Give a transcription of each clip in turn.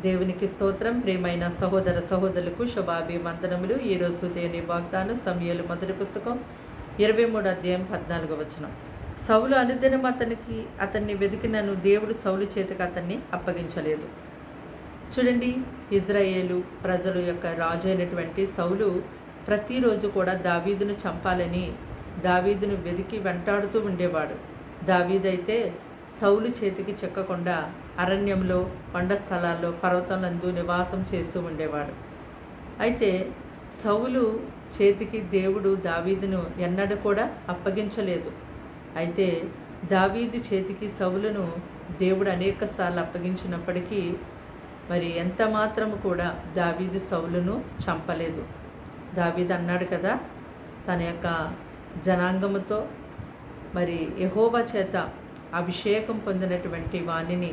దేవునికి స్తోత్రం. ప్రియమైన సహోదర సహోదరులకు శుభాభివందనములు. ఈరోజు దేవుని వాగ్దానం సమూయేలు మొదటి పుస్తకం 23 అధ్యాయం 14 వచనం. సౌలు అనుదినం అతన్ని వెతికినను దేవుడు సౌలు చేతికి అతన్ని అప్పగించలేదు. చూడండి, ఇజ్రాయేలు ప్రజల యొక్క రాజు అయినటువంటి సౌలు ప్రతిరోజు కూడా దావీదును చంపాలని దావీదును వెతికి వెంటాడుతూ ఉండేవాడు. దావీదైతే సౌలు చేతికి చిక్కకుండా అరణ్యంలో, కొండ స్థలాల్లో, పర్వతాలందు నివాసం చేస్తూ ఉండేవాడు. అయితే సౌలు చేతికి దేవుడు దావీదును ఎన్నడూ కూడా అప్పగించలేదు. అయితే దావీదు చేతికి సౌలును దేవుడు అనేకసార్లు అప్పగించినప్పటికీ మరి ఎంత మాత్రము కూడా దావీదు సౌలును చంపలేదు. దావీదు అన్నాడు కదా, తన యొక్క జనాంగముతో మరి యెహోవా చేత అభిషేకం పొందినటువంటి వాణిని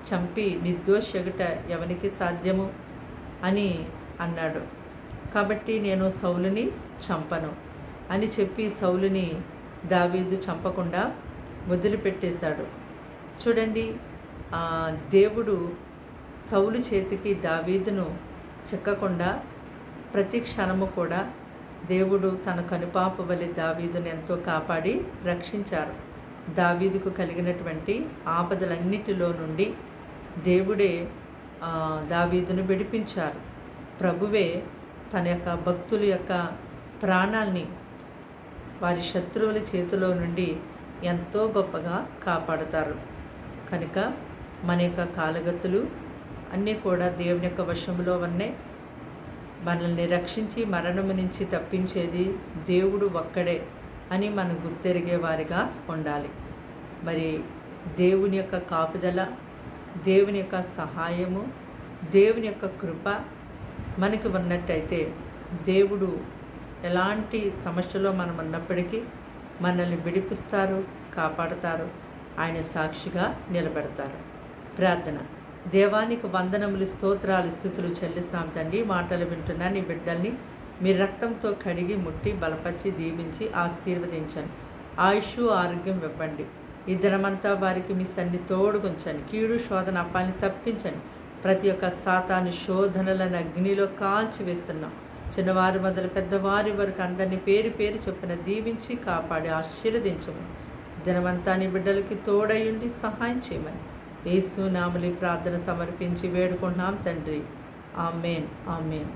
చంపి నిర్దోషగుట ఎవనికి సాధ్యము అని అన్నాడు. కాబట్టి నేను సౌలుని చంపను అని చెప్పి సౌలుని దావీదు చంపకుండా వదిలిపెట్టేశాడు. చూడండి, దేవుడు సౌలు చేతికి దావీదును చిక్కకుండా ప్రతి క్షణము కూడా దేవుడు తన కనుపాప వలె దావీదును ఎంతో కాపాడి రక్షించారు. దావీదుకు కలిగినటువంటి ఆపదలన్నిటిలో నుండి దేవుడే దావీదును విడిపించారు. ప్రభువే తన యొక్క భక్తుల యొక్క ప్రాణాల్ని వారి శత్రువుల చేతిలో నుండి ఎంతో గొప్పగా కాపాడుతారు. కనుక మన యొక్క కాలగతులు అన్నీ కూడా దేవుని యొక్క వశంలో ఉన్నాయి. మనల్ని రక్షించి మరణము నుంచి తప్పించేది దేవుడు ఒక్కడే అని మనం గుర్తెరిగే వారిగా ఉండాలి. మరి దేవుని యొక్క కాపుదల, దేవుని యొక్క సహాయము, దేవుని యొక్క కృప మనకి ఉన్నట్టయితే దేవుడు ఎలాంటి సమస్యలో మనం ఉన్నప్పటికీ మనల్ని విడిపిస్తారు, కాపాడుతారు, ఆయన సాక్షిగా నిలబెడతారు. ప్రార్థన. దేవానికి వందనములు, స్తోత్రాలు, స్తుతులు చెల్లిస్తున్నాం తండ్రి. మాటలు వింటున్నా నీ బిడ్డల్ని మీ రక్తంతో కడిగి ముట్టి బలపరిచి దీవించి ఆశీర్వదించండి. ఆయుష్ ఆరోగ్యం ఇవ్వండి. ఈ దినమంతా వారికి మీ సన్ని తోడుగుంచండి. కీడు శోధన అప్పాన్ని తప్పించండి. ప్రతి ఒక్క సాతాను శోధనలను అగ్నిలో కాల్చి వేస్తున్నాం. చిన్నవారి మొదలు పెద్దవారి వరకు అందరినీ పేరు పేరు చొప్పున దీవించి కాపాడి ఆశీర్వదించమని, దినమంతా నీ బిడ్డలకి తోడయుండి సహాయం చేయమని యేసు నామములో ప్రార్థన సమర్పించి వేడుకుంటున్నాం తండ్రి. ఆమేన్, ఆమేన్.